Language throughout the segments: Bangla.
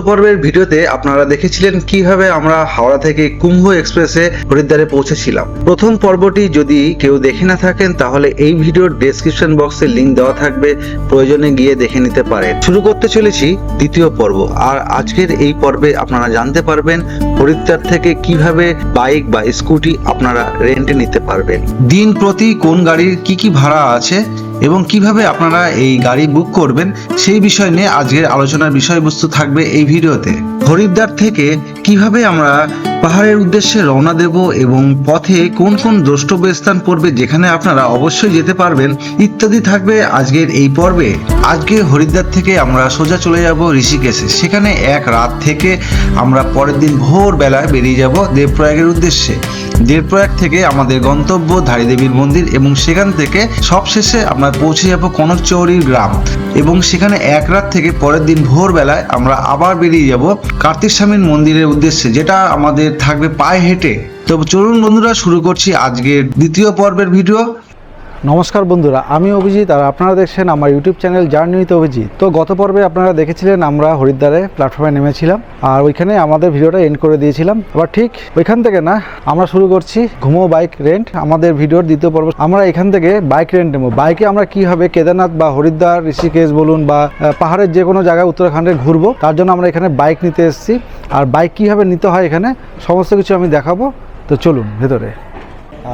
পর্বের ভিডিওতে আপনারা দেখেছিলেন কিভাবে আমরা হাওড়া থেকে কুম্ভ এক্সপ্রেসে হরিদ্বারে পৌঁছেছিলাম। প্রথম পর্বটি যদি কেউ দেখে না থাকেন তাহলে এই ভিডিওর ডেসক্রিপশন বক্সে লিংক দেওয়া থাকবে, প্রয়োজনে গিয়ে দেখে নিতে পারেন। শুরু করতে চলেছি দ্বিতীয় পর্ব। আর আজকের এই পর্বে আপনারা জানতে পারবেন হরিদ্বার থেকে কিভাবে বাইক বা স্কুটি আপনারা রেন্টে নিতে পারবেন, দিন প্রতি কোন গাড়ির কি ভাড়া আছে এবং কিভাবে আপনারা এই গাড়ি বুক করবেন সেই বিষয় নিয়ে আজকের আলোচনার বিষয়বস্তু থাকবে এই ভিডিওতে। হরিদ্বার থেকে কিভাবে আমরা পাহাড়ের উদ্দেশ্যে রওনা দেব এবং পথে কোন কোন দ্রষ্টব্য স্থান পড়বে যেখানে আপনারা অবশ্যই যেতে পারবেন ইত্যাদি থাকবে আজকের এই পর্বে। আজকে হরিদ্বার থেকে আমরা সোজা চলে যাব ঋষিকেশে। সেখানে এক রাত থেকে আমরা পরের দিন ভোরবেলায় বেরিয়ে যাব দেবপ্রয়াগের উদ্দেশ্যে। দেবপ্রয়াগ থেকে আমাদের গন্তব্য ধারী দেবীর মন্দির এবং সেখান থেকে সবশেষে আমরা পৌঁছে যাব কনকচৌরির গ্রাম এবং সেখানে এক রাত থেকে পরের দিন ভোরবেলায় আমরা আবার বেরিয়ে যাব কার্তিক স্বামীর মন্দিরের উদ্দেশ্যে, যেটা আমাদের থাকবে পায়ে হেঁটে। তো চলুন বন্ধুরা, শুরু করছি আজকের দ্বিতীয় পর্বের ভিডিও। নমস্কার বন্ধুরা, আমি অভিজিৎ আর আপনারা দেখছেন আমার YouTube channel journey with Abhijit. তো গত পর্বে আপনারা দেখেছিলেন আমরা হরিদ্বারে প্ল্যাটফর্মে নেমেছিলাম আর ওইখানে আমাদের ভিডিওটা এন্ড করে দিয়েছিলাম। আবার ঠিক ওইখান থেকে না আমরা শুরু করছি ঘুমো বাইক রেন্ট। আমাদের ভিডিওর দ্বিতীয় পর্ব আমরা এখান থেকে বাইক রেন্ট নেবো। বাইকে আমরা কীভাবে কেদারনাথ বা হরিদ্বার, ঋষিকেশ বলুন বা পাহাড়ের যে কোনো জায়গায় উত্তরাখণ্ডে ঘুরবো, তার জন্য আমরা এখানে বাইক নিতে এসেছি। আর বাইক কীভাবে নিতে হয় এখানে সমস্ত কিছু আমি দেখাবো। তো চলুন ভেতরে।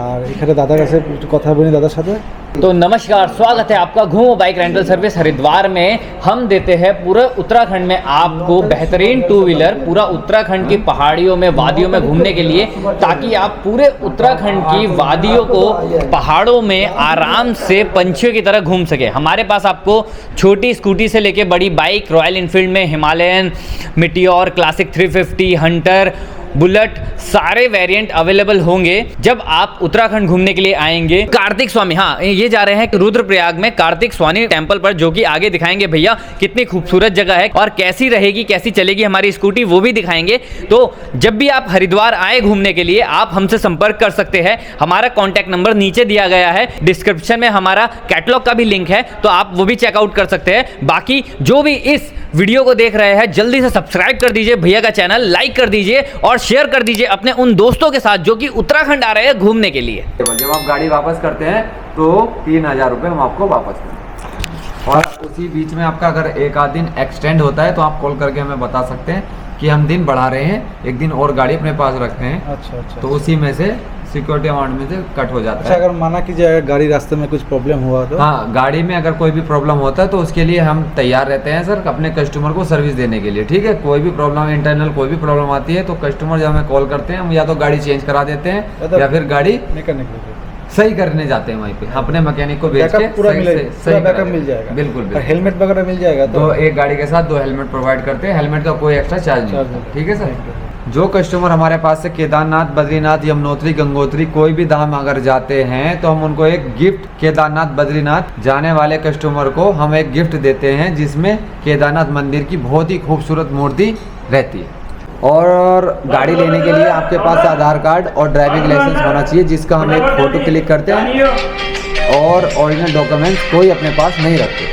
আর এখানে দাদার কাছে একটু কথা বলি দাদার সাথে। तो नमस्कार, स्वागत है आपका घूमो बाइक रेंटल सर्विस हरिद्वार में। हम देते हैं पूरे उत्तराखंड में आपको बेहतरीन टू व्हीलर पूरा उत्तराखंड की पहाड़ियों में, वादियों में घूमने के लिए, ताकि आप पूरे उत्तराखंड की वादियों को पहाड़ों में आराम से पंछियों की तरह घूम सके। हमारे पास आपको छोटी स्कूटी से लेके बड़ी बाइक, रॉयल इनफील्ड में Himalayan, Meteor, classic 350, Hunter, bullet, सारे वेरिएंट अवेलेबल होंगे जब आप उत्तराखंड घूमने के लिए आएंगे। कार्तिक स्वामी, हाँ ये जा रहे हैं रुद्रप्रयाग में कार्तिक स्वामी टेंपल पर, जो कि आगे दिखाएंगे भैया कितनी खूबसूरत जगह है और कैसी रहेगी, कैसी चलेगी हमारी स्कूटी, वो भी दिखाएंगे। तो जब भी आप हरिद्वार आए घूमने के लिए आप हमसे संपर्क कर सकते हैं। हमारा कॉन्टैक्ट नंबर नीचे दिया गया है, डिस्क्रिप्शन में हमारा कैटलॉग का भी लिंक है, तो आप वो भी चेकआउट कर सकते हैं। बाकी जो भी इस वीडियो को देख रहे हैं जल्दी से सब्सक्राइब कर दीजिए भैया का चैनल, लाइक कर दीजिए और शेयर कर दीजिए अपने उन दोस्तों के साथ जो कि उत्तराखंड आ रहे हैं घूमने के लिए। जब आप गाड़ी वापस करते हैं तो 3000 रुपये हम आपको वापस करें, और उसी बीच में आपका अगर एक आध दिन एक्सटेंड होता है तो आप कॉल करके हमें बता सकते हैं कि हम दिन बढ़ा रहे हैं, एक दिन और गाड़ी अपने पास रखते हैं। अच्छा अच्छा। तो उसी में से सिक्योरिटी अमाउंट में से कट हो जाता है। अगर माना कीजिए गाड़ी रास्ते में कुछ प्रॉब्लम हुआ तो? हाँ, गाड़ी में अगर कोई भी प्रॉब्लम होता है तो उसके लिए हम तैयार रहते हैं सर, अपने कस्टमर को सर्विस देने के लिए। ठीक है, कोई भी प्रॉब्लम, इंटरनल कोई भी प्रॉब्लम आती है तो कस्टमर जब हमें कॉल करते हैं हम या तो गाड़ी चेंज करा देते हैं या फिर गाड़ी सही करने जाते हैं वहीं पे, अपने मैकेनिक को भेज के पूरा सही बैकअप मिल जाएगा। बिल्कुल। हेलमेट वगैरह मिल जाएगा तो एक गाड़ी के साथ 2 हेलमेट प्रोवाइड करते हैं, हेलमेट का कोई एक्स्ट्रा चार्ज नहीं। ठीक है सर। जो कस्टमर हमारे पास से केदारनाथ, बद्रीनाथ, यमुनोत्री, गंगोत्री कोई भी धाम अगर जाते हैं तो हम उनको एक गिफ्ट, केदारनाथ बद्रीनाथ जाने वाले कस्टमर को हम एक गिफ्ट देते हैं जिसमें केदारनाथ मंदिर की बहुत ही खूबसूरत मूर्ति रहती है। और गाड़ी लेने के लिए आपके पास आधार कार्ड और ड्राइविंग लाइसेंस होना चाहिए, जिसका हम एक फ़ोटो क्लिक करते हैं, और ओरिजिनल डॉक्यूमेंट्स कोई अपने पास नहीं रखते।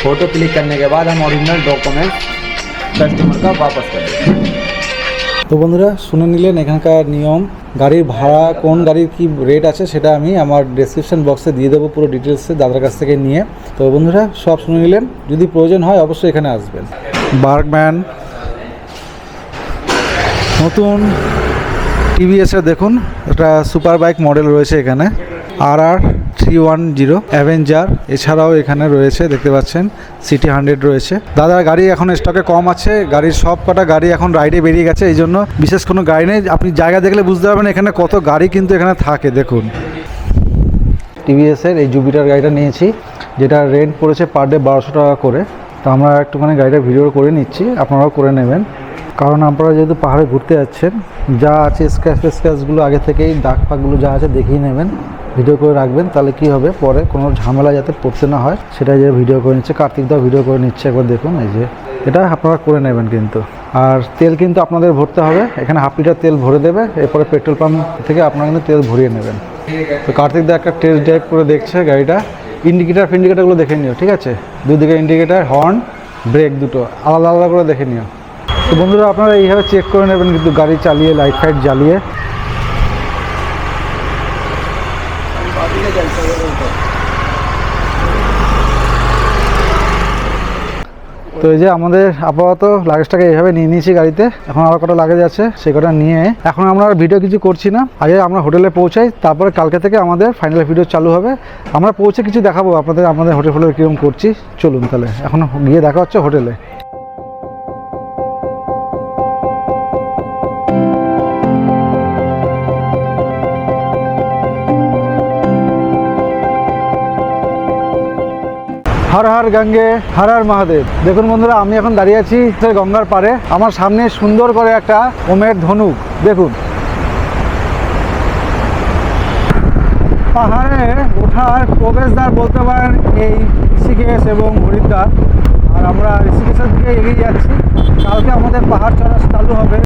फ़ोटो क्लिक करने के बाद हम ओरिजिनल डॉक्यूमेंट्स कस्टमर का वापस कर देते हैं। তো বন্ধুরা শুনে নিলেন এখানকার নিয়ম। গাড়ির ভাড়া, কোন গাড়ির কি রেট আছে সেটা আমি আমার ডেসক্রিপশন বক্সে দিয়ে দেবো পুরো ডিটেলসে দাদার কাছ থেকে নিয়ে। তো বন্ধুরা সব শুনে নিলেন, যদি প্রয়োজন হয় অবশ্যই এখানে আসবেন। বার্গম্যান নতুন টিভিএসের দেখুন একটা সুপার বাইক মডেল রয়েছে এখানে, RR310 অ্যাভেঞ্জার। এছাড়াও এখানে রয়েছে দেখতে পাচ্ছেন সিটি 100 রয়েছে। দাদার গাড়ি এখন স্টকে কম আছে, গাড়ির সব কটা গাড়ি এখন রাইডে বেরিয়ে গেছে, এই জন্য বিশেষ কোনো গাড়ি নেই। আপনি জায়গা দেখলে বুঝতে পারবেন এখানে কত গাড়ি কিন্তু এখানে থাকে। দেখুন টিভিএসের এই জুপিটার গাড়িটা নিয়েছি, যেটা রেন্ট পড়েছে পার ডে 1200 টাকা করে। তো আমরা একটুখানি গাড়িটা ভিডিও করে নিচ্ছি, আপনারাও করে নেবেন, কারণ আপনারা যেহেতু পাহাড়ে ঘুরতে যাচ্ছেন যা আছে স্ক্র্যাচগুলো আগে থেকেই দাগ ফাগগুলো যা আছে দেখিয়ে নেবেন, ভিডিও করে রাখবেন। তাহলে কি হবে, পরে কোনো ঝামেলা যাতে পড়তে না হয় সেটাই যে ভিডিও করে নিচ্ছে। কার্তিকদাও ভিডিও করে নিচ্ছে, একবার দেখুন। এই যে এটা আপনারা করে নেবেন কিন্তু। আর তেল কিন্তু আপনাদের ভরতে হবে, এখানে হাফ লিটার তেল ভরে দেবে, এরপরে পেট্রোল পাম্প থেকে আপনারা কিন্তু তেল ভরিয়ে নেবেন। তো কার্তিকদা একটা টেস্ট ড্রাইভ করে দেখছে গাড়িটা। ইন্ডিকেটারগুলো দেখে নিও, ঠিক আছে? দুদিকে ইন্ডিকেটার, হর্ন, ব্রেক দুটো আলাদা আলাদা করে দেখে নিও। তো বন্ধুরা আপনারা এইভাবে চেক করে নেবেন কিন্তু গাড়ি চালিয়ে, লাইট ফাইট জ্বালিয়ে। তো এই যে আমাদের আপাতত লাগেজটাকে এইভাবে নিয়ে নিয়েছি গাড়িতে। এখন আরও কটা লাগেজ আছে, সেই কটা নিয়ে এখন আমরা আর ভিডিও কিছু করছি না। আগে আমরা হোটেলে পৌঁছাই, তারপরে কালকে থেকে আমাদের ফাইনাল ভিডিও চালু হবে। আমরা পৌঁছে কিছু দেখাবো আপনাদের, আমাদের হোটেল ফোটেল কীরকম করছি। চলুন তাহলে এখন গিয়ে দেখা হচ্ছে হোটেলে। হর হর গঙ্গে হর হর মহাদেব। দেখুন বন্ধুরা, আমি এখন দাঁড়িয়ে আছি গঙ্গার পাড়ে। আমার সামনে সুন্দর করে একটা ওমের ধনুক দেখুন। পাহাড়ে ওঠার প্রবেশদ্বার বলতে পারেন এই ঋষিকেশ এবং হরিদ্বার। আর আমরা ঋষিকেশের দিকে এগিয়ে যাচ্ছি। কালকে আমাদের পাহাড় চড়া চালু হবে।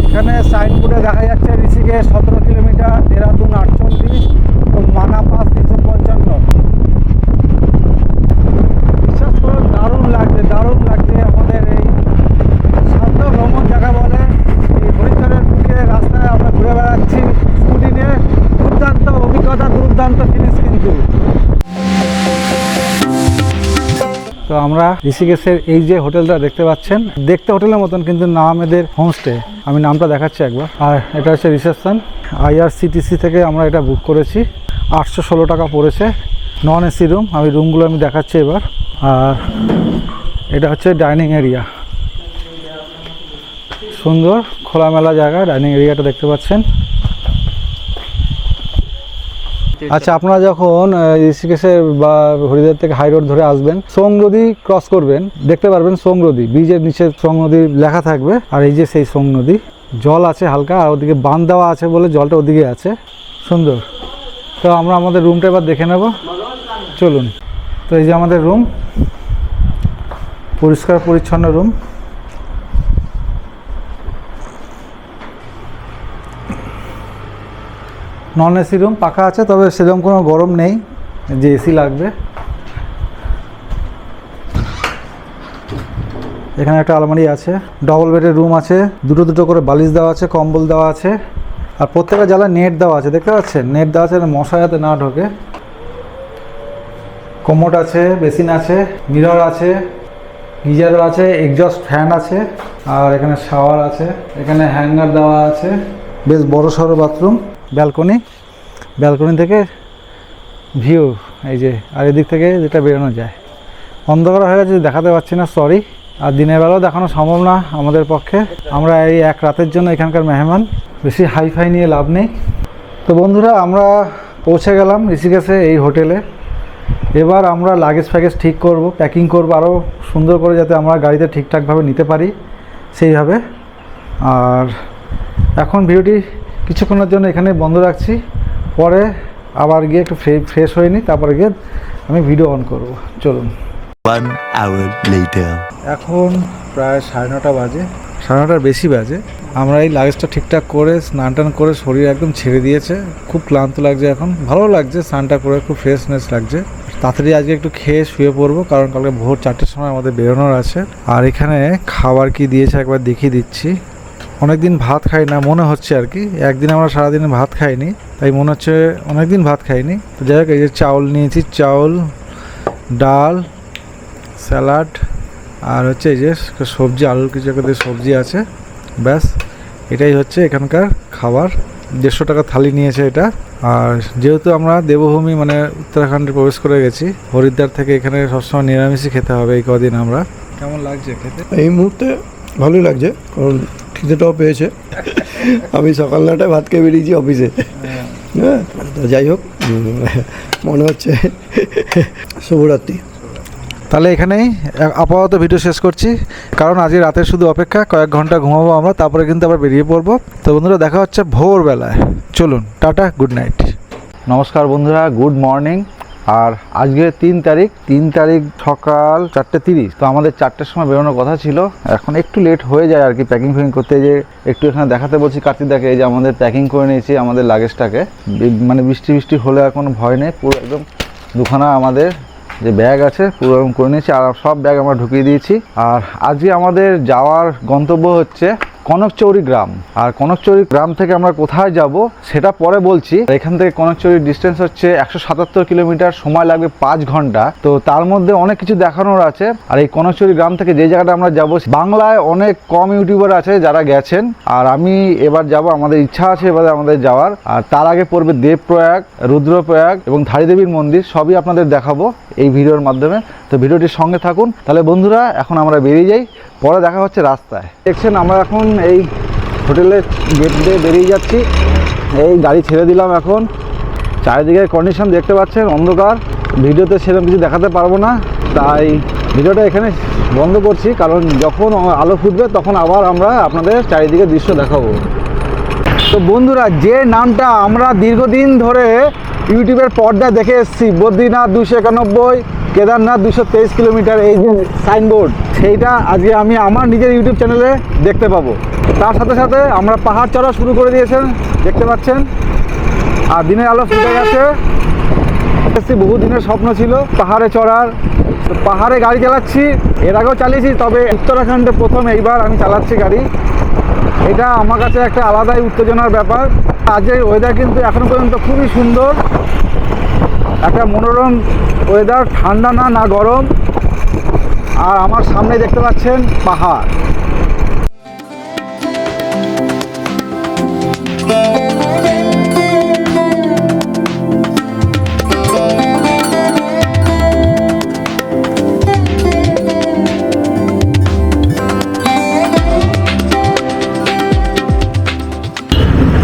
এখানে সাইনবোর্ডে দেখা যাচ্ছে ঋষিকেশ 17 কিলোমিটার, দেরাদুন 48, তো মানা পাস 355। বিশ্বাস করুন দারুণ লাগছে, দারুণ লাগছে। আমাদের এই শান্ত ভ্রমণ জায়গা বলে, এই হরিদ্বারের বুকে রাস্তায় আমরা ঘুরে বেড়াচ্ছি স্কুটি নিয়ে। দুর্দান্ত অভিজ্ঞতা, দুর্দান্ত জিনিস কিন্তু। তো আমরা ঋষিকেশের এই যে হোটেলটা দেখতে পাচ্ছেন, দেখতে হোটেলের মতন কিন্তু নাম এদের হোমস্টে। আমি নামটা দেখাচ্ছি একবার। আর এটা হচ্ছে রিসেপশন। IRCTC থেকে আমরা এটা বুক করেছি, 816 টাকা পড়েছে। Non AC room. আমি রুমগুলো আমি দেখাচ্ছি এবার। আর এটা হচ্ছে ডাইনিং এরিয়া, সুন্দর খোলামেলা জায়গা। ডাইনিং এরিয়াটা দেখতে পাচ্ছেন। আচ্ছা, আপনারা যখন ঋষিকেশের বা হরিদ্বার থেকে হাই রোড ধরে আসবেন, সোং নদী ক্রস করবেন, দেখতে পারবেন সোং নদী, ব্রিজের নিচে সোং নদী লেখা থাকবে। আর এই যে সেই সোং নদী, জল আছে হালকা, আর ওদিকে বাঁধ দেওয়া আছে বলে জলটা ওদিকে আছে, সুন্দর। তো আমরা আমাদের রুমটা এবার দেখে নেব, চলুন। তো এই যে আমাদের রুম, পরিষ্কার পরিচ্ছন্ন রুম। নন এসি রুম, পাখা আছে, তবে সেরকম কোনো গরম নেই যে এসি লাগবে। এখানে একটা আলমারি আছে, ডবল বেডের রুম আছে, দুটো দুটো করে বালিশ দেওয়া আছে, কম্বল দেওয়া আছে। আর প্রত্যেকটা জ্বালায় নেট দেওয়া আছে, দেখতে পাচ্ছেন? নেট দেওয়া আছে, মশা যাতে না ঢোকে। কোমোড আছে, বেসিন আছে, মিরর আছে, গিজারও আছে, এক্সজস্ট ফ্যান আছে, আর এখানে শাওয়ার আছে, এখানে হ্যাঙ্গার দেওয়া আছে। বেশ বড় সড়ো বাথরুম। ব্যালকনি, ব্যালকনি থেকে ভিউ এই যে। আর এদিক থেকে যেটা বেরোনো যায়। অন্ধকার হয়ে গেছে, দেখাতে পারছি না, সরি। আর দিনের বেলাও দেখানো সম্ভব না আমাদের পক্ষে। আমরা এই এক রাতের জন্য এখানকার মেহমান, বেশি হাইফাই নিয়ে লাভ নেই। তো বন্ধুরা, আমরা পৌঁছে গেলাম ঋষিকেশে এই হোটেলে। এবার আমরা লাগেজ ফ্যাগেজ ঠিক করব, প্যাকিং করব আরও সুন্দর করে, যাতে আমরা গাড়িতে ঠিকঠাকভাবে নিতে পারি সেইভাবে। আর এখন ভিডিওটি কিছুক্ষণের জন্য এখানে বন্ধ রাখছি, পরে আবার গিয়ে একটু ফ্রেশ হয়ে নিই, তারপরে গিয়ে আমি ভিডিও অন করব। চলুন। 1 hour later. এখন প্রায় 9:30 বাজে, 9:30 বেশি বাজে। আমরা এই লাগেজটা ঠিকঠাক করে স্নান টান করে শরীর একদম ছেড়ে দিয়েছে, খুব ক্লান্ত লাগছে এখন, ভালো লাগছে স্নানটা করে, খুব ফ্রেশনেস লাগছে। তাড়াতাড়ি আজকে একটু খেয়ে শুয়ে পড়বো, কারণ কালকে ভোর 4টের সময় আমাদের বেরোনোর আছে। আর এখানে খাবার কি দিয়েছে একবার দেখিয়ে দিচ্ছি। অনেকদিন ভাত খাই না মনে হচ্ছে আর কি, একদিন আমরা সারাদিন ভাত খাইনি, তাই মনে হচ্ছে অনেকদিন ভাত খাইনি। তো যাই হোক, এই যে চাউল নিয়েছি, চাউল, ডাল, স্যালাড, আর হচ্ছে এই যে সবজি, আলুর কিছু একটা সবজি আছে, ব্যাস এটাই হচ্ছে এখানকার খাবার। 150 টাকা থালি নিয়েছে এটা। আর যেহেতু আমরা দেবভূমি মানে উত্তরাখণ্ডে প্রবেশ করে গেছি, হরিদ্বার থেকে এখানে সবসময় নিরামিষই খেতে হবে এই কদিন। আমরা কেমন লাগছে খেতে? এই মুহূর্তে ভালোই লাগছে, কারণ খিদেটাও পেয়েছে। আমি সকাল 9টায় ভাত খেয়ে বেরিয়েছি অফিসে। হ্যাঁ, তো যাই হোক, মনে হচ্ছে শুভরাত্রি। তাহলে এখানেই আপাতত ভিডিও শেষ করছি, কারণ আজকে রাতের শুধু অপেক্ষা, কয়েক ঘন্টা ঘুমাবো আমরা, তারপরে কিন্তু আবার বেরিয়ে পড়বো। তো বন্ধুরা, দেখা হচ্ছে ভোরবেলায়। চলুন, টাটা, গুড নাইট। নমস্কার বন্ধুরা, গুড মর্নিং। আর আজকে 3 তারিখ সকাল 4:30। তো আমাদের 4টের সময় বেরোনোর কথা ছিল, এখন একটু লেট হয়ে যায় আর কি প্যাকিং ফ্যাকিং করতে। যে একটু এখানে দেখাতে বলছি কার্তিকদাকে, এই যে আমাদের প্যাকিং করে নিয়েছি আমাদের লাগেজটাকে। মানে বৃষ্টি হলে আর কোনো ভয় নেই, পুরো একদম দুখানা আমাদের যে ব্যাগ আছে পুরো এরকম করে নিয়েছি, আর সব ব্যাগ আমরা ঢুকিয়ে দিয়েছি। আর আজকে আমাদের যাওয়ার গন্তব্য হচ্ছে কনকচৌরি গ্রাম। আর কনকচৌরি গ্রাম থেকে আমরা কোথায় যাব সেটা পরে বলছি। এখান থেকে কনকচৌরির ডিস্টেন্স হচ্ছে 177 কিলোমিটার, সময় লাগবে 5 ঘন্টা। তো তার মধ্যে অনেক কিছু দেখানোর আছে। আর এই কনকচৌরি গ্রাম থেকে যে জায়গাটা আমরা যাব, বাংলায় অনেক কম ইউটিউবার আছে যারা গেছেন, আর আমি এবার যাব, আমাদের ইচ্ছা আছে এবারে আমাদের যাওয়ার। আর তার আগে পড়বে দেবপ্রয়াগ, রুদ্রপ্রয়াগ এবং ধারীদেবীর মন্দির, সবই আপনাদের দেখাবো এই ভিডিওর মাধ্যমে। তো ভিডিওটির সঙ্গে থাকুন। তাহলে বন্ধুরা এখন আমরা বেরিয়ে যাই, পরে দেখা হচ্ছে রাস্তায়। দেখছেন আমরা এখন এই হোটেলের গেট দিয়ে বেরিয়ে যাচ্ছি। এই গাড়ি ছেড়ে দিলাম এখন। চারিদিকে কন্ডিশন দেখতে পাচ্ছেন, অন্ধকার, ভিডিওতে সেরকম কিছু দেখাতে পারবো না, তাই ভিডিওটা এখানে বন্ধ করছি। কারণ যখন আলো ফুটবে তখন আবার আমরা আপনাদের চারিদিকে দৃশ্য দেখাবো। তো বন্ধুরা, যে নামটা আমরা দীর্ঘদিন ধরে ইউটিউবের পর্দায় দেখে এসেছি, বদ্রীনাথ 291, কেদারনাথ 223 কিলোমিটার, এই যে সাইনবোর্ড, সেইটা আজকে আমি আমার নিজের ইউটিউব চ্যানেলে দেখতে পাবো। তার সাথে সাথে আমরা পাহাড় চড়া শুরু করে দিয়েছেন, দেখতে পাচ্ছেন। আর দিনের আলো ফুটে গেছে। বহু দিনের স্বপ্ন ছিল পাহাড়ে চড়ার, তো পাহাড়ে গাড়ি চালাচ্ছি, এর আগেও চালিয়েছি, তবে উত্তরাখণ্ডে প্রথম এইবার আমি চালাচ্ছি গাড়ি। এটা আমার কাছে একটা আলাদাই উত্তেজনার ব্যাপার। আজকের ওয়েদার কিন্তু এখনো পর্যন্ত খুবই সুন্দর, একটা মনোরম ওয়েদার, ঠান্ডা না গরম। আর আমার সামনে দেখতে পাচ্ছেন পাহাড়।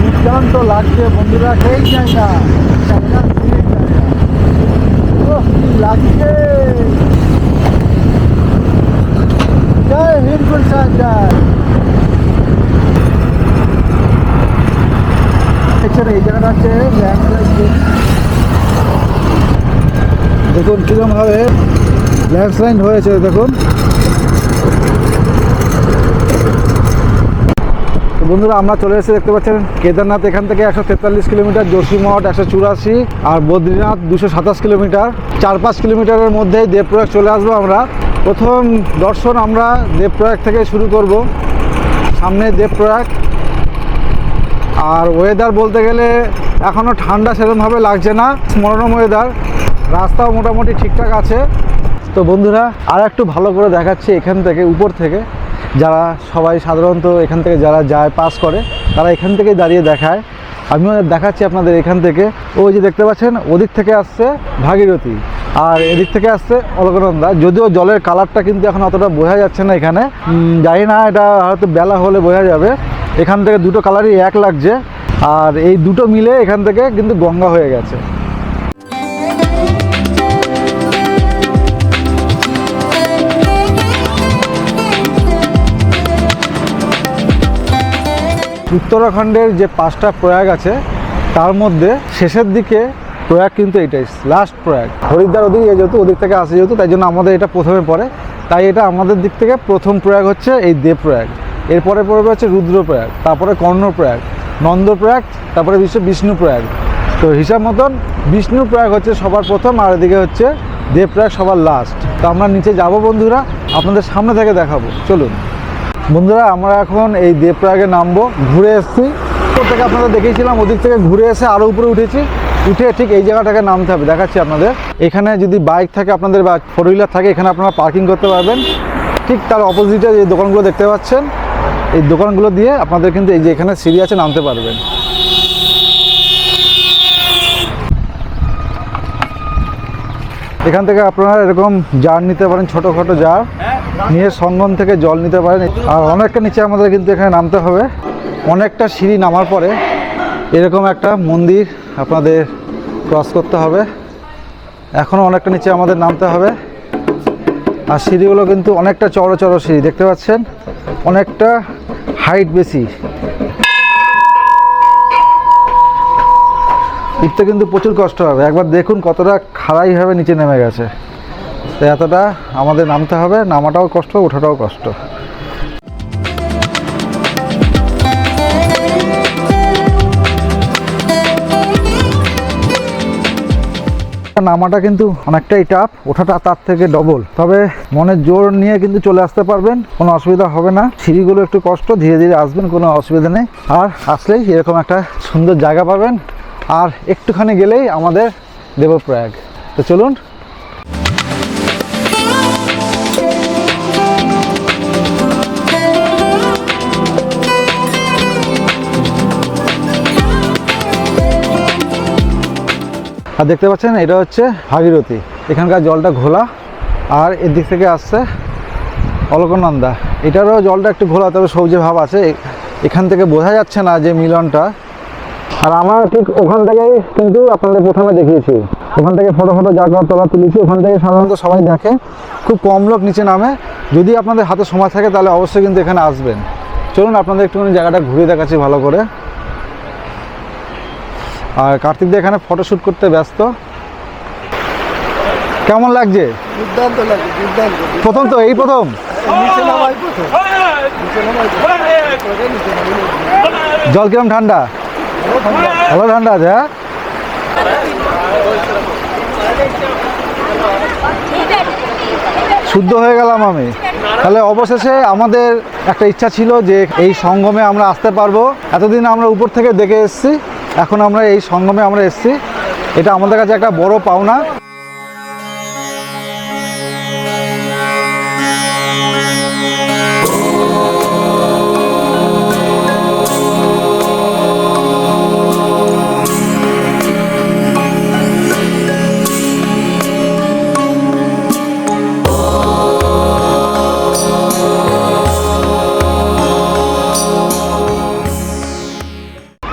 দুর্দান্ত লাগছে বন্ধুরা, সেই জায়গা লাগছে। জয় হিন্দ গুলশান জয়। এই জায়গাটা হচ্ছে দেখুন কিরকম ভাবে ল্যান্ডস্লাইড হয়েছে, দেখুন। বন্ধুরা আমরা চলে এসেছি, দেখতে পাচ্ছেন কেদারনাথ এখান থেকে 143 কিলোমিটার, যোশীমঠ 184, আর বদ্রীনাথ 227 কিলোমিটার। 4-5 কিলোমিটারের মধ্যেই দেবপ্রয়াগ চলে আসবো আমরা। প্রথম দর্শন আমরা দেবপ্রয়াগ থেকে শুরু করব, সামনে দেবপ্রয়াগ। আর ওয়েদার বলতে গেলে এখনও ঠান্ডা সেরকমভাবে লাগছে না, মনোরম ওয়েদার, রাস্তাও মোটামুটি ঠিকঠাক আছে। তো বন্ধুরা আর একটু ভালো করে দেখাচ্ছি এখান থেকে, উপর থেকে। যারা সবাই সাধারণত এখান থেকে যারা যায় পাস করে, তারা এখান থেকেই দাঁড়িয়ে দেখায়। আমিও দেখাচ্ছি আপনাদের এখান থেকে। ওই যে দেখতে পাচ্ছেন, ওদিক থেকে আসছে ভাগীরথী, আর এদিক থেকে আসছে অলকনন্দা। যদিও জলের কালারটা কিন্তু এখন অতটা বোঝা যাচ্ছে না এখানে, জানি না, এটা হয়তো বেলা হলে বোঝা যাবে। এখান থেকে দুটো কালারই এক লাগছে, আর এই দুটো মিলে এখান থেকে কিন্তু গঙ্গা হয়ে গেছে। উত্তরাখণ্ডের যে 5টা প্রয়াগ আছে তার মধ্যে শেষের দিকে প্রয়াগ কিন্তু এটাই লাস্ট প্রয়াগ। হরিদ্বার ওদিকে যেহেতু ওদিক থেকে আসে যেহেতু, তাই জন্য আমাদের এটা প্রথমে পড়ে, তাই এটা আমাদের দিক থেকে প্রথম প্রয়াগ হচ্ছে এই দেবপ্রয়াগ। এরপরে পড়বে হচ্ছে রুদ্রপ্রয়াগ, তারপরে কর্ণপ্রয়াগ, নন্দপ্রয়াগ, তারপরে বিষ্ণুপ্রয়াগ। তো হিসাব মতন বিষ্ণুপ্রয়াগ হচ্ছে সবার প্রথম, আর এদিকে হচ্ছে দেবপ্রয়াগ সবার লাস্ট। তো আমরা নিচে যাব বন্ধুরা, আপনাদের সামনে থেকে দেখাবো, চলুন। বন্ধুরা আমরা এখন এই দেবপ্রয়াগে নামবো, ঘুরে এসেছি। উপর থেকে আপনাদের দেখিয়েছিলাম, ওদিক থেকে ঘুরে এসে আরও উপরে উঠেছি, উঠে ঠিক এই জায়গাটাকে নামতে হবে, দেখাচ্ছি আপনাদের। এখানে যদি বাইক থাকে আপনাদের বা 4 হুইলার থাকে, এখানে আপনারা পার্কিং করতে পারবেন। ঠিক তার অপোজিটে যে দোকানগুলো দেখতে পাচ্ছেন, এই দোকানগুলো দিয়ে আপনাদের কিন্তু এই যে এখানে সিঁড়ি আছে, নামতে পারবেন। এখান থেকে আপনারা এরকম জার নিতে পারেন, ছোটোখাটো জার নিয়ে সঙ্গম থেকে জল নিতে পারেন। আর অনেকটা নিচে আমাদের কিন্তু এখানে নামতে হবে, অনেকটা সিঁড়ি নামার পরে এরকম একটা মন্দির আপনাদের ক্রস করতে হবে। এখনও অনেকটা নিচে আমাদের নামতে হবে। আর সিঁড়িগুলো কিন্তু অনেকটা চড়ো চড়ো সিঁড়ি, দেখতে পাচ্ছেন, অনেকটা হাইট বেশি। উঠতে কিন্তু প্রচুর কষ্ট হবে, একবার দেখুন কতটা খাড়াইভাবে নিচে নেমে গেছে। তো এতটা আমাদের নামতে হবে, নামাটাও কষ্ট, ওঠাটাও কষ্ট। নামাটা কিন্তু অনেকটাই টাফ, ওঠাটা তার থেকে ডবল। তবে মনের জোর নিয়ে কিন্তু চলে আসতে পারবেন, কোনো অসুবিধা হবে না। সিঁড়িগুলো একটু কষ্ট, ধীরে ধীরে আসবেন, কোনো অসুবিধা নেই। আর আসলেই এরকম একটা সুন্দর জায়গা পাবেন, আর একটুখানি গেলেই আমাদের দেবপ্রয়াগ। তো চলুন। আর দেখতে পাচ্ছেন এটা হচ্ছে ভাগীরথী, এখানকার জলটা ঘোলা, আর এর দিক থেকে আসছে অলকনন্দা, এটারও জলটা একটু ঘোলা, তবে সবজি ভাব আছে, এখান থেকে বোঝা যাচ্ছে না যে মিলনটা। আর আমরা ঠিক ওখান থেকেই কিন্তু আপনাদের প্রথমে দেখিয়েছি, ওখান থেকে ফটো জায়গা তোলা তুলেছি, ওখান থেকে সাধারণত সবাই দেখে, খুব কম লোক নিচে নামে। যদি আপনাদের হাতে সময় থাকে তাহলে অবশ্যই কিন্তু এখানে আসবেন। চলুন আপনাদের একটুখানি জায়গাটা ঘুরে দেখাচ্ছি ভালো করে। আর কার্তিক দা এখানে ফটোশ্যুট করতে ব্যস্ত। কেমন লাগছে? দুর্দান্ত লাগে, দুর্দান্ত। প্রথম তো, এই প্রথম নিচে নামাই প্রথম। জল কিরম ঠান্ডা? ভালো ঠান্ডা আছে। হ্যাঁ, শুদ্ধ হয়ে গেলাম আমি। তাহলে অবশেষে আমাদের একটা ইচ্ছা ছিল যে এই সঙ্গমে আমরা আসতে পারবো। এতদিন আমরা উপর থেকে দেখে এসেছি, এখন আমরা এই সঙ্গমে আমরা এসেছি, এটা আমাদের কাছে একটা বড় পাওনা।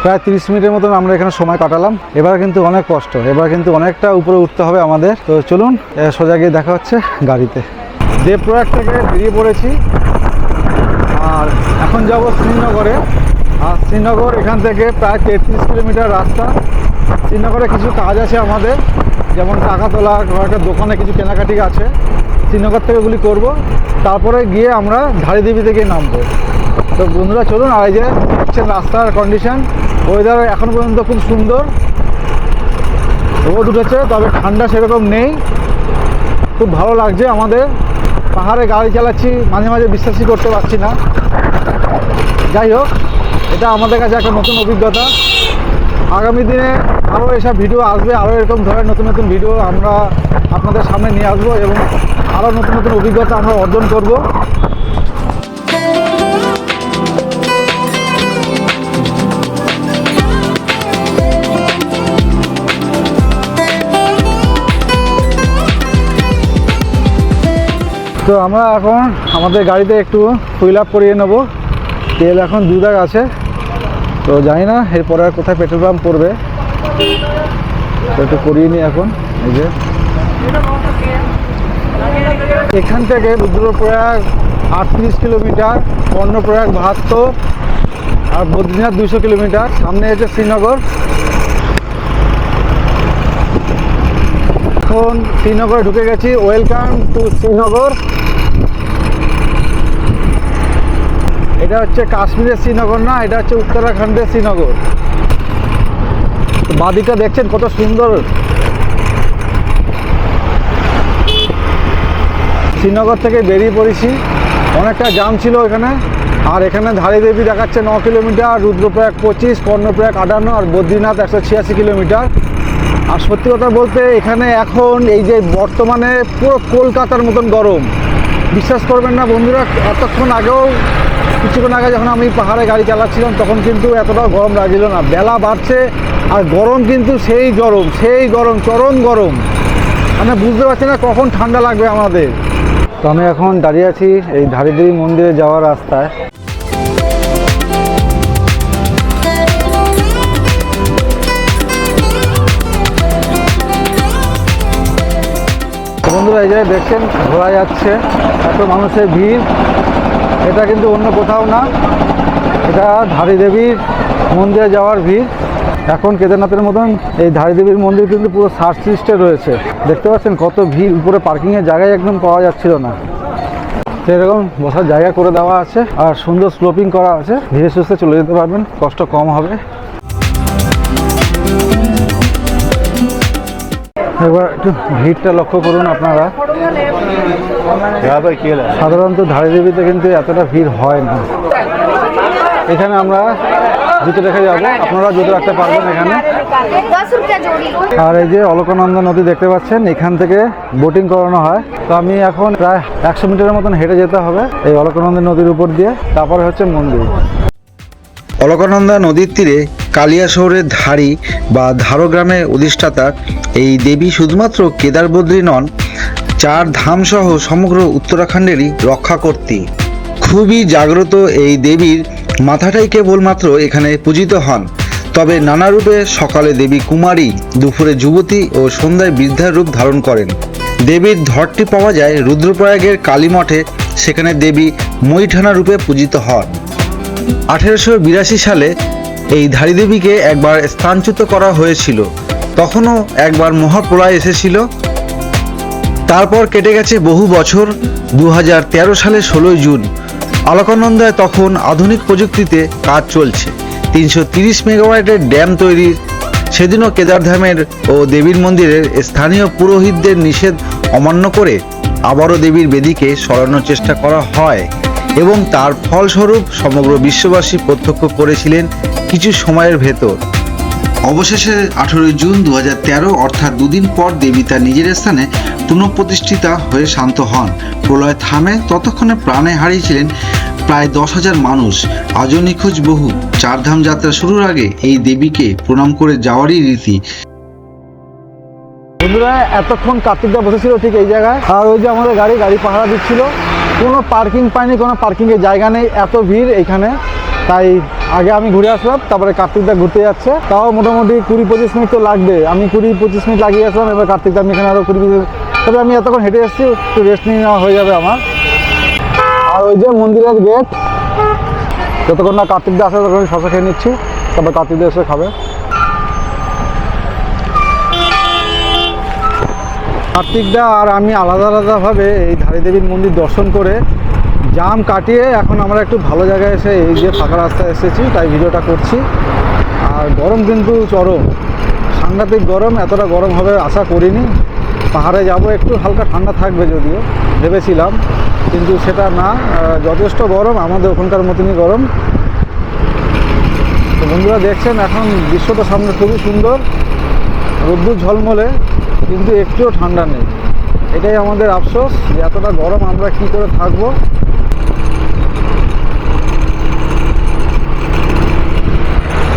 প্রায় 30 মিনিটের মতন আমরা এখানে সময় কাটালাম। এবার কিন্তু অনেক কষ্ট, এবার কিন্তু অনেকটা উপরে উঠতে হবে আমাদের। তো চলুন সোজা গিয়ে দেখা হচ্ছে গাড়িতে। দেবপ্রয়াগ থেকে বেরিয়ে পড়েছি, আর এখন যাব শ্রীনগরে। আর শ্রীনগর এখান থেকে প্রায় 33 কিলোমিটার রাস্তা। শ্রীনগরে কিছু কাজ আছে আমাদের, যেমন টাকা তোলা, একটা দোকানে কিছু কেনাকাটি আছে, শ্রীনগর থেকে ওগুলি করবো। তারপরে গিয়ে আমরা ধারিদেবী থেকে নামবো। তো বন্ধুরা চলুন। আর এই যে দেখছেন রাস্তার কন্ডিশন, ওয়েদার এখন পর্যন্ত খুব সুন্দর, রোদ উঠেছে, তবে ঠান্ডা সেরকম নেই, খুব ভালো লাগছে আমাদের। পাহাড়ে গাড়ি চালাচ্ছি, মাঝে মাঝে বিশ্বাসই করতে পারছি না। যাই হোক, এটা আমাদের কাছে একটা নতুন অভিজ্ঞতা। আগামী দিনে আরও এসব ভিডিও আসবে, আরও এরকম ধরনের নতুন নতুন ভিডিও আমরা আপনাদের সামনে নিয়ে আসবো, এবং আরও নতুন নতুন অভিজ্ঞতা আমরা অর্জন করব। তো আমরা এখন আমাদের গাড়িতে একটু ফুল আপ করিয়ে নেবো। তেল এখন 2 দাগ আছে, তো জানি না এরপরে আর কোথায় পেট্রোল পাম্প পড়বে, তো একটু করিয়ে নিই এখন। এই যে এখান থেকে রুদ্রপ্রয়াগ 38 কিলোমিটার, কর্ণপ্রয়াগ 72, আর বদ্রীনাথ 200 কিলোমিটার। সামনে হচ্ছে শ্রীনগর। এখন শ্রীনগরে ঢুকে গেছি। Welcome to Srinagar. এটা হচ্ছে কাশ্মীরের শ্রীনগর না, এটা হচ্ছে উত্তরাখণ্ডের শ্রীনগর। বাদিটা দেখছেন কত সুন্দর। শ্রীনগর থেকে বেরিয়ে পড়েছি, অনেকটা জাম ছিল এখানে। আর এখানে ধারিদেবী দেখাচ্ছে 9 কিলোমিটার, রুদ্রপ্রয়াগ 25, কর্ণপ্রয়াগ 58, আর বদ্রীনাথ 186 কিলোমিটার। আর সত্যি কথা বলতে এখানে এখন এই যে বর্তমানে পুরো কলকাতার মতন গরম, বিশ্বাস করবেন না বন্ধুরা। এতক্ষণ আগেও, কিছুক্ষণ আগে যখন আমি পাহাড়ে গাড়ি চালাচ্ছিলাম, তখন কিন্তু এতটাও গরম লাগছিল না। বেলা বাড়ছে আর গরম কিন্তু সেই গরম, চরম গরম, মানে বুঝতে পারছি না কখন ঠান্ডা লাগবে আমাদের। তো আমি এখন দাঁড়িয়ে আছি এই ধারিদেবী মন্দিরে যাওয়ার রাস্তায়। বন্ধুরা এই যে দেখছেন ঘোরা যাচ্ছে, এত মানুষের ভিড়। এটা কিন্তু অন্য কোথাও না, এটা ধারিদেবীর মন্দিরে যাওয়ার ভিড়। এখন কেদারনাথের মতন এই ধারী দেবীর মন্দির কিন্তু পুরো সার্চ লিস্টে রয়েছে। দেখতে পাচ্ছেন কত ভিড়, উপরে পার্কিংয়ের জায়গায় একদম পাওয়া যাচ্ছিল না। তো এরকম বসার জায়গা করে দেওয়া আছে আর সুন্দর স্লোপিং করা আছে, ধীরে সুস্থে চলে যেতে পারবেন, কষ্ট কম হবে। এবার একটু ভিড়টা লক্ষ্য করুন আপনারা। সাধারণত ধারী দেবীতে কিন্তু এতটা ভিড় হয় না। এখানে আমরা জুতো রেখে যাবো, আপনারা জুতো রাখতে পারবেন এখানে। আর এই যে অলকানন্দা নদী দেখতে পাচ্ছেন, এখান থেকে বোটিং করানো হয়। তো আমি এখন প্রায় 100 মিটারের মতন হেঁটে যেতে হবে এই অলকানন্দা নদীর উপর দিয়ে, তারপরে হচ্ছে মন্দির। অলকানন্দা নদীর তীরে কালিয়া শহরের ধারী বা ধারো গ্রামে অধিষ্ঠাতা এই দেবী শুধুমাত্র কেদার বদ্রী নন, 4 ধাম সহ সমগ্র উত্তরাখণ্ডেরই রক্ষাকর্ত্রী। খুবই জাগ্রত এই দেবীর মাথাটাই কেবলমাত্র এখানে পূজিত হন, তবে নানা রূপে সকালে দেবী কুমারী, দুপুরে যুবতী ও সন্ধ্যায় বৃদ্ধার রূপ ধারণ করেন। দেবীর ধরটি পাওয়া যায় রুদ্রপ্রয়াগের কালী মঠে, সেখানে দেবী মৈঠানা রূপে পূজিত হন। 1882 সালে এই ধারী দেবীকে একবার স্থানচ্যুত করা হয়েছিল, তখনও একবার মহাপ্রলয় এসেছিল। তারপর কেটে গেছে বহু বছর। 2013 সালের 16 জুন অলকানন্দায় তখন আধুনিক প্রযুক্তিতে কাজ চলছে। 330 মেগাওয়াটের ড্যাম তৈরির। সেদিনও কেদারধামের ও দেবীর মন্দিরের স্থানীয় পুরোহিতদের নিষেধ অমান্য করে আবারও দেবীর বেদিকে সরানোর চেষ্টা করা হয় এবং তার ফলস্বরূপ সমগ্র বিশ্ববাসী প্রত্যক্ষ করেছিলেন কিছু সময়ের ভেতর। অবশেষে 18 জুন 2013 অর্থাৎ দুদিন পর দেবী তার নিজের স্থানে পুনঃপ্রতিষ্ঠিতা হয়ে শান্ত হন। প্রলয় থামে, ততক্ষণে প্রাণে হারিয়েছিলেন প্রায় 10,000 মানুষ। আজও নিখোঁজ বহু। 4 ধাম যাত্রা শুরুর আগে এই দেবীকে প্রণাম করে যাওয়ারই রীতি। বন্ধুরা এতক্ষণ কার্তিকদা বসেছিল ঠিক এই জায়গায়, আর ওই যে আমাদের গাড়ি পাহারা দিচ্ছিল। কোনো পার্কিং পাইনি, কোনো পার্কিংয়ের জায়গা নেই, এত ভিড় এইখানে। তাই আগে আমি ঘুরে আসলাম, তারপরে কার্তিকদা ঘুরতে যাচ্ছে। তাও মোটামুটি 20-25 মিনিট তো লাগবে। আমি 20-25 মিনিট লাগিয়ে আসলাম, এবার কার্তিকদা আমি এখানে আরও 20 মিনিট। তবে আমি এতক্ষণ হেঁটে এসেছি, একটু রেস্ট নিয়ে নেওয়া হয়ে যাবে আমার। আর ওই যে মন্দিরের গেট, যতক্ষণ না কার্তিকদা আসে ততক্ষণ শশা খেয়ে নিচ্ছি, তারপর কার্তিকদা এসে খাবে। কার্তিকদা আর আমি আলাদা আলাদাভাবে এই ধারী দেবীর মন্দির দর্শন করে জাম কাটিয়ে এখন আমরা একটু ভালো জায়গায় এসে এই যে ফাঁকা রাস্তায় এসেছি, তাই ভিডিওটা করছি। আর গরম কিন্তু চরম, সাংঘাতিক গরম। এতটা গরম হবে আশা করিনি। পাহাড়ে যাব, একটু হালকা ঠান্ডা থাকবে যদিও ভেবেছিলাম, কিন্তু সেটা না, যথেষ্ট গরম, আমাদের ওখানকার মতনই গরম। তো বন্ধুরা দেখছেন এখন দৃশ্যটা সামনে খুবই সুন্দর, রোদ্দুর ঝলমলে, কিন্তু একটুও ঠান্ডা নেই। এটাই আমাদের আফসোস যে এতটা গরম আমরা কি করে থাকবো।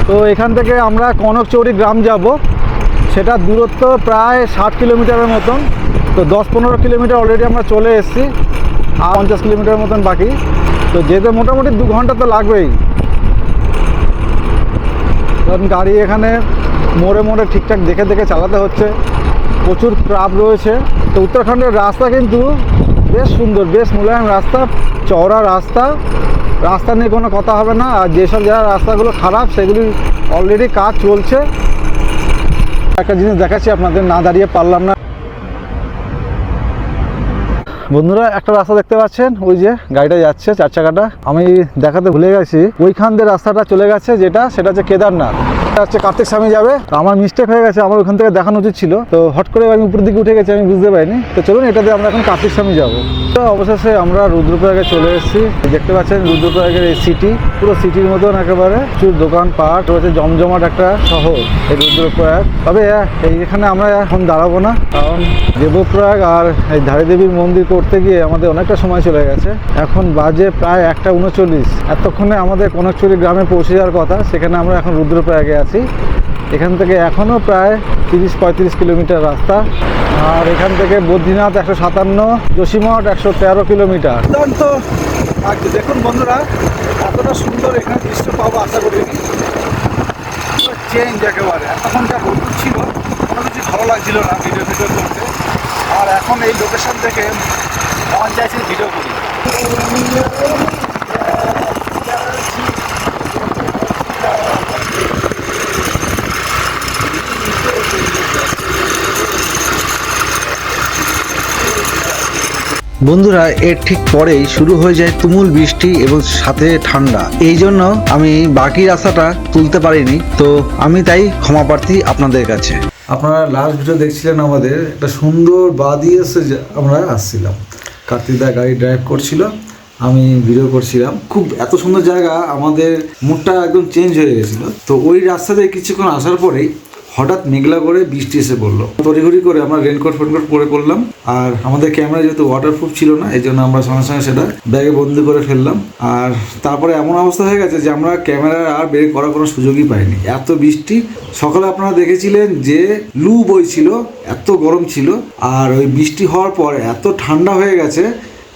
তো এখান থেকে আমরা কনকচৌরি গ্রাম যাব, সেটা দূরত্ব প্রায় 60 কিলোমিটারের মতন। তো 10-15 কিলোমিটার অলরেডি আমরা চলে এসেছি, আর 50 কিলোমিটার মতন বাকি। তো যেতে মোটামুটি 2 ঘন্টা তো লাগবেই, কারণ গাড়ি এখানে মোড়ে মোড়ে ঠিকঠাক দেখে দেখে চালাতে হচ্ছে, প্রচুর ট্রাফ রয়েছে। তো উত্তরাখণ্ডের রাস্তা কিন্তু বেশ সুন্দর, বেশ মোলায়েম রাস্তা, চওড়া রাস্তা নিয়ে কোনো কথা হবে না। আর যেসব জায়গায় রাস্তাগুলো খারাপ সেগুলি অলরেডি কাজ চলছে। একটা জিনিস দেখাচ্ছি আপনাদের, না দাঁড়িয়ে পারলাম না। বন্ধুরা একটা রাস্তা দেখতে পাচ্ছেন, ওই যে গাড়িটা যাচ্ছে 4 চাকাটা, আমি দেখাতে ভুলে গেছি। ওইখান দিয়ে রাস্তাটা চলে গেছে, সেটা হচ্ছে কেদারনাথ, হচ্ছে কার্তিক স্বামী যাবে। আমার মিস্টেক হয়ে গেছে, আমার ওখান থেকে দেখানো উচিত ছিল। তো হট করে আমি উপরের দিকে উঠে গেছি, আমি বুঝতে পারিনি। তো চলুন এটা দিয়ে আমরা এখন কার্তিক স্বামী যাবো। তো অবশেষে আমরা রুদ্রপ্রয়াগে চলে এসেছি। দেখতে পাচ্ছেন রুদ্রপ্রয়াগের এই সিটি, পুরো সিটির মতন একেবারে প্রচুর দোকান পাট রয়েছে, জমজমাট একটা শহর এই রুদ্রপ্রয়াগ। তবে এখানে আমরা এখন দাঁড়াবো না, কারণ দেবপ্রয়াগ আর এই ধারী দেবীর মন্দির করতে গিয়ে আমাদের অনেকটা সময় চলে গেছে। এখন বাজে প্রায় 1:39। এতক্ষণে আমাদের কনকচৌরি গ্রামে পৌঁছে যাওয়ার কথা, সেখানে আমরা এখন রুদ্রপ্রয়াগে আছি। এখান থেকে এখনও প্রায় 30-35 কিলোমিটার রাস্তা। আর এখান থেকে বদ্রীনাথ 157, যোশীমঠ 113 কিলোমিটার। তো দেখুন বন্ধুরা, এতটা সুন্দর এখানে দৃশ্য পাবো আশা করিনি। চেঞ্জ একেবারে। এতক্ষণ যা রোদ্দুর ছিল, কোনো কিছু ভালো লাগছিল না ভিডিও করতে। আর এখন এই লোকেশন থেকে মন চাইছে ভিডিও করি। বন্ধুরা এর ঠিক পরেই শুরু হয়ে যায় তুমুল বৃষ্টি এবং সাথে ঠান্ডা। এই জন্য আমি বাকি রাস্তাটা তুলতে পারিনি, তো আমি তাই ক্ষমা প্রার্থী আপনাদের কাছে। আপনারা লাস্ট ভিডিও দেখছিলেন আমাদের, একটা সুন্দর বাদিয়ে আমরা আসছিলাম, কার্তিক দা গাড়ি ড্রাইভ করছিল, আমি ভিডিও করছিলাম। খুব এত সুন্দর জায়গা, আমাদের মুডটা একদম চেঞ্জ হয়ে গেছিলো। তো ওই রাস্তাতে কিছুক্ষণ আসার পরেই হঠাৎ মেঘলা করে বৃষ্টি এসে পড়লো। তড়িঘড়ি করে আমরা রেনকোট ফেনকোট পরে পড়লাম, আর আমাদের ক্যামেরা যেহেতু ওয়াটারপ্রুফ ছিল না, এই জন্য আমরা সঙ্গে সঙ্গে সেটা ব্যাগে বন্দি করে ফেললাম। আর তারপরে এমন অবস্থা হয়ে গেছে যে আমরা ক্যামেরা আর বের করার কোনো সুযোগই পাইনি, এত বৃষ্টি। সকালে আপনারা দেখেছিলেন যে লু বইছিল, এত গরম ছিল, আর ওই বৃষ্টি হওয়ার পর এত ঠান্ডা হয়ে গেছে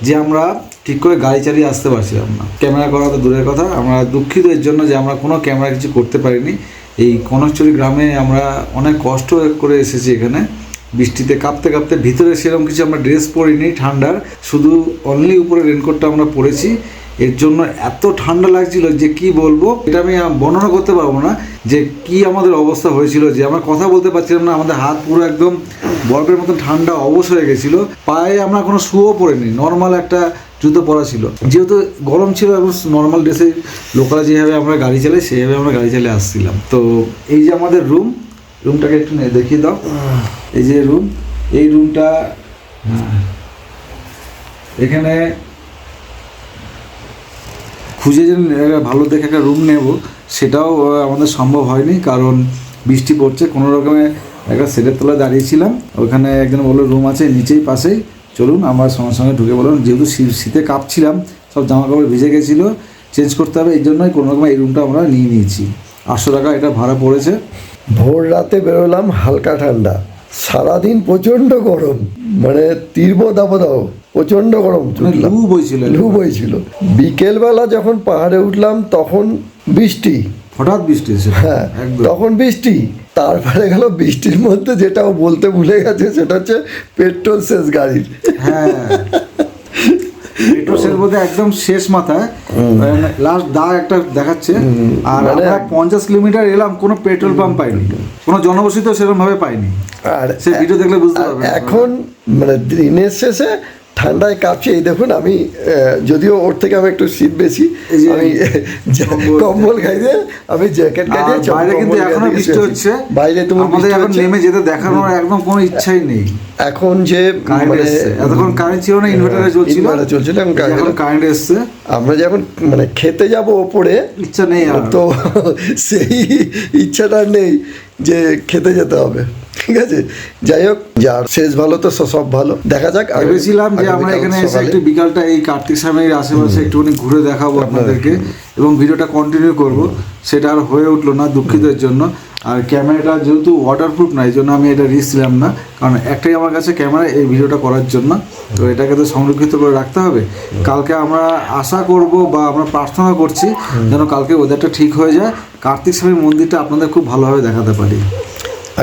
যে আমরা ঠিক করে গাড়ি চালিয়ে আসতে পারছিলাম না। ক্যামেরা করা তো দূরের কথা, আমরা দুঃখিত এর জন্য যে আমরা কোনো ক্যামেরা কিছু করতে পারিনি। এই কনকচুরি গ্রামে আমরা অনেক কষ্ট করে এসেছি এখানে, বৃষ্টিতে কাঁপতে কাঁপতে। ভিতরে সেরকম কিছু আমরা ড্রেস পরিনি ঠান্ডার, শুধু অনলি উপরে রেনকোটটা আমরা পরেছি। এর জন্য এত ঠান্ডা লাগছিল যে কি বলবো, এটা আমি বর্ণনা করতে পারবো না যে কি আমাদের অবস্থা হয়েছিল, যে আমরা কথা বলতে পারছিলাম না। আমাদের হাত পুরো একদম বরফের মতন ঠান্ডা অবশ হয়ে গেছিলো। পায়ে আমরা কোনো শুও পরিনি, নর্মাল একটা জুতো পরা ছিল, যেহেতু গরম ছিল। এবং নর্মাল ড্রেসে লোকাল যেভাবে আমরা গাড়ি চালাই সেইভাবে আমরা গাড়ি চালিয়ে আসছিলাম। তো এই যে আমাদের রুমটাকে একটু দেখিয়ে দাও। এই যে রুম, এই রুমটা এখানে খুঁজে যে ভালো দেখে একটা রুম নেব সেটাও আমাদের সম্ভব হয়নি, কারণ বৃষ্টি পড়ছে। কোনো রকমে একটা সেটের তলায় দাঁড়িয়েছিলাম, ওখানে একজন বললো রুম আছে নিচেই পাশেই, চলুন আমরা সঙ্গে সঙ্গে ঢুকে বললাম। যেহেতু শীতে কাঁপছিলাম, সব জামা কাপড় ভিজে গেছিলো, চেঞ্জ করতে হবে, এই জন্যই কোনো রকম এই রুমটা আমরা নিয়ে নিয়েছি। 800 টাকা এটা ভাড়া পড়েছে। ভোর রাতে বেরোলাম, হালকা ঠান্ডা, সারাদিন প্রচণ্ড গরম, মানে তীব্র দাবদাহ, প্রচণ্ড গরম, লু বইছিল। বিকেলবেলা যখন পাহাড়ে উঠলাম তখন বৃষ্টি, হঠাৎ বৃষ্টি, হ্যাঁ তখন বৃষ্টি। তারপরে গেল বৃষ্টির মধ্যে যেটাও বলতে ভুলে গেছে, সেটা হচ্ছে পেট্রোল শেষ গাড়ির। হ্যাঁ, পেট্রোল শেষ বলতে একদম শেষ মাথায় লাস্ট দাগ একটা দেখাচ্ছে। আর আমরা 50 কিলোমিটার এলাম, কোনো পেট্রোল পাম্প পাইনি, কোনো জনবসতি সেরকম ভাবে পাইনি। আর সে ভিডিও দেখলে বুঝতে পারবেন। এখন মানে দিনের শেষে ঠান্ডায় কাঁপছি। এই দেখুন, আমি যদিও ওর থেকে আমি একটু শীত বেশি, আমি কম্বল খাইয়ে, আমি জ্যাকেট গাইয়ে, বাইরে কিন্তু এখনো বৃষ্টি হচ্ছে। বাইরে তুমি আমাদের এখন নেমে যেতে দেখানোর একদম কোনো ইচ্ছাই নেই। এখন যে এতক্ষণ কারেন্ট ছিল না, ইনভার্টারে চলছিল, এখন কারেন্ট এসছে। আমরা যখন মানে খেতে যাব ওপরে, ইচ্ছা নেই, তো সেই ইচ্ছাটা নেই যে খেতে যেতে হবে। ঠিক আছে, যাই হোক, যার শেষ ভালো তো সব ভালো। দেখা যাক। ভেবেছিলাম যে আমরা এখানে এসে একটু বিকালটা এই কার্তিক স্বামীর আশেপাশে একটুখানি ঘুরে দেখাবো আপনাদেরকে এবং ভিডিওটা কন্টিনিউ করব, সেটা আর হয়ে উঠলো না, দুঃখিতের জন্য। আর ক্যামেরাটা যেহেতু ওয়াটারপ্রুফ না, এই জন্য আমি এটা রিস্ক নিলাম না, কারণ একটাই আমার কাছে ক্যামেরা এই ভিডিওটা করার জন্য। তো এটাকে তো সংরক্ষিত করে রাখতে হবে। কালকে আমরা আশা করব বা আমরা প্রার্থনা করছি যেন কালকে ওয়েদারটা ঠিক হয়ে যায়, কার্তিক স্বামীর মন্দিরটা আপনাদের খুব ভালোভাবে দেখাতে পারি।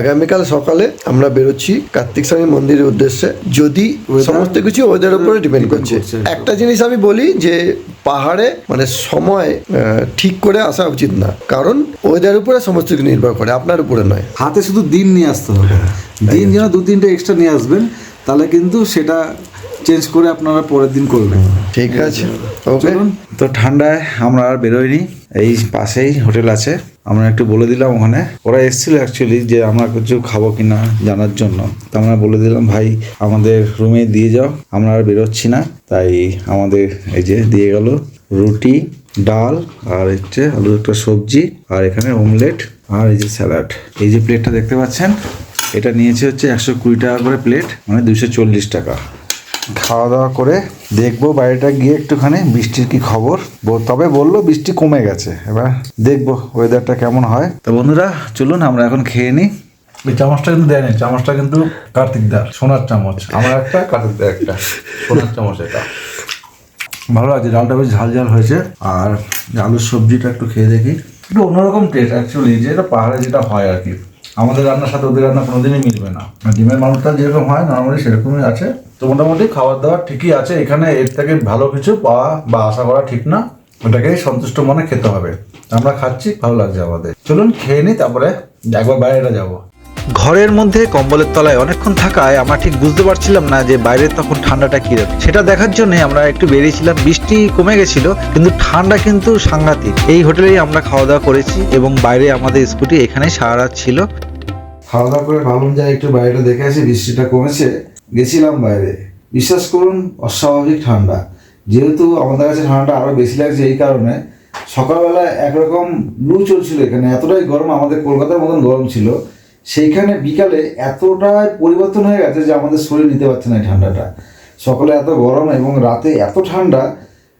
আগামীকাল সকালে আমরা বেরোচ্ছি কার্তিক স্বামী মন্দিরের উদ্দেশ্যে। যদি সমস্ত কিছু ওদের উপরে ডিপেন্ড করছে। একটা জিনিস আমি বলি যে পাহাড়ে মানে সময় ঠিক করে আসা উচিত না, কারণ ওদের উপরে সমস্ত কিছু নির্ভর করে, আপনার উপরে নয়। হাতে শুধু দিন নিয়ে আসতে হবে, দিন যেন 2-3টে এক্সট্রা নিয়ে আসবেন, তাহলে কিন্তু সেটা চেঞ্জ করে আপনারা পরের দিন করবেন। ঠিক আছে, চলুন। তো ঠান্ডায় আমরা আর বেরোইনি, এই পাশেই হোটেল আছে, আমরা একটু বলে দিলাম। ওখানে ওরা এসেছিল অ্যাকচুয়ালি যে আমরা কিছু খাবো কিনা জানার জন্য, তো আমরা বলে দিলাম ভাই আমাদের রুমে দিয়ে যাও, আমরা আর বেরোচ্ছি না। তাই আমাদের এই যে দিয়ে গেল রুটি, ডাল, আর হচ্ছে আলুর একটা সবজি, আর এখানে অমলেট, আর এই যে স্যালাড। এই যে প্লেটটা দেখতে পাচ্ছেন, এটা নিয়েছে হচ্ছে 120 টাকা করে প্লেট, মানে 240 টাকা। খাওয়া দাওয়া করে দেখবো বাইরেটা গিয়ে একটুখানি বৃষ্টির কি খবর। তবে বললো বৃষ্টি কমে গেছে, এবার দেখবো ওয়েদারটা কেমন হয়। তো বন্ধুরা চলুন আমরা এখন খেয়ে নিই। এই চামচটা কিন্তু দেয়নি, চামচটা কিন্তু কার্তিকদার, সোনার চামচ। আমার একটা, কার্তিকদার একটা, সোনার চামচ। এটা ভালো আছে, ডালটা বেশ ঝাল ঝাল হয়েছে। আর আলুর সবজিটা একটু খেয়ে দেখি, একটু অন্যরকম টেস্ট অ্যাকচুয়ালি, যেটা পাহাড়ে যেটা হয় আর কি। আমাদের রান্নার সাথে ওদের রান্না কোনোদিনই মিলবে না। ডিমের মাংসটা যেরকম হয় নর্মালি সেরকমই আছে। তো মোটামুটি খাবার দাবার ঠিকই আছে। এখানে এর থেকে ভালো কিছু পাওয়া বা আশা করা ঠিক না, ওটাকেই সন্তুষ্ট মনে খেতে হবে। আমরা খাচ্ছি, ভালো লাগছে আমাদের। চলুন খেয়ে নিই, তারপরে একবার বাইরেটা যাবো। ঘরের মধ্যে কম্বলের তলায় অনেকক্ষণ থাকায় আমরা ঠিক বুঝতে পারছিলাম না যে বাইরে তখন ঠান্ডাটা কিরকম। সেটা দেখার জন্য আমরা একটু বেরিয়েছিলাম। বৃষ্টি কমে গেছিল কিন্তু ঠান্ডা কিন্তু সাংঘাতিক। এই হোটেলেই আমরা খাওয়া দাওয়া করেছি এবং বাইরে আমাদের স্কুটি এখানে সারা রাত ছিল। খাওয়া দাওয়া করে ভাবলাম যে একটু বাইরেটা দেখে আসি, বৃষ্টিটা কমেছে। গেছিলাম বাইরে, বিশ্বাস করুন অস্বাভাবিক ঠান্ডা। যেহেতু আমাদের কাছে ঠান্ডাটা আরও বেশি লাগছে, এই কারণে সকালবেলা একরকম লু চলছিল এখানে, এতটাই গরম, আমাদের কলকাতার মতন গরম ছিল। সেইখানে বিকালে এতটাই পরিবর্তন হয়ে গেছে যে আমাদের শরীর নিতে পারছে না এই ঠান্ডাটা। সকালে এত গরম এবং রাতে এত ঠান্ডা,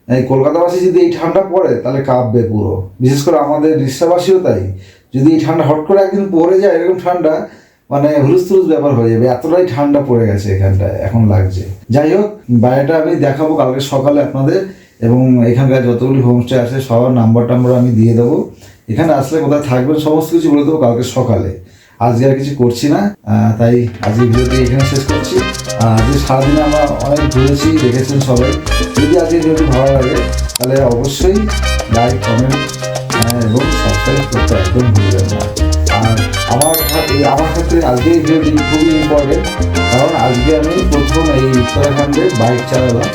এই কলকাতাবাসী যদি এই ঠান্ডা পড়ে তাহলে কাঁপবে পুরো। বিশেষ করে আমাদের রিক্সাবাসীও তাই। যদি এই ঠান্ডা হট করে একদিন পড়ে যায় এরকম ঠান্ডা, মানে হুলুস্থুলুস ব্যাপার হয়ে যাবে, এতটাই ঠান্ডা পড়ে গেছে এখানটায় এখন লাগছে। যাই হোক, বাইরেটা আমি দেখাবো কালকে সকালে আপনাদের, এবং এখানকার যতগুলি হোমস্টে আছে সবার নাম্বার টাম্বার আমি দিয়ে দেবো। এখানে আসলে কোথায় থাকবেন সমস্ত কিছু বলে দেবো কালকে সকালে। আজকে আর কিছু করছি না, তাই আজকে ভিডিওটি এখানে শেষ করছি। আজকে সারাদিনে আমরা অনেক ঘুরেছি, দেখেছেন সবাই। যদি আজকে ভিডিওটি ভালো লাগে তাহলে অবশ্যই লাইক, কমেন্ট এবং সাবস্ক্রাইব করতে একদম ভুলবেন না। আর আমার ক্ষেত্রে আজকে এই ভিডিওটি খুবই ইম্পর্টেন্ট, কারণ আজকে আমি প্রথম এই উত্তরাখণ্ডে বাইক চালালাম।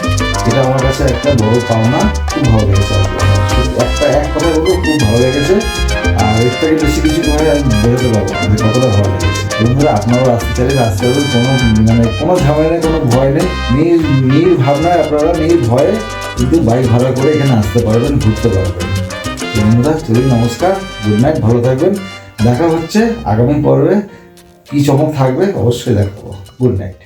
এটা আমার কাছে একটা বড় পাওনা, খুব ভালো লেগেছে। এক কথা বলবো, খুব ভালো লেগেছে। আর এর থেকে বেশি কিছু করে আমি বোঝাতে পারবো না যে কতটা ভালো লেগেছে। বন্ধুরা, আপনারাও আসতে চাইলে আসতে পারবেন, কোনো ঝামেলা নেই, কোনো ভয় নেই। ভাবনায় আপনারা ভয়ে কিন্তু বাইক ভাড়া করে এখানে আসতে পারবেন, ঘুরতে পারবেন। বন্ধুরা, চলুন, নমস্কার, গুড নাইট, ভালো থাকবেন। দেখা হচ্ছে আগামী পর্বে। কি চমক থাকবে অবশ্যই দেখাবো। Good night.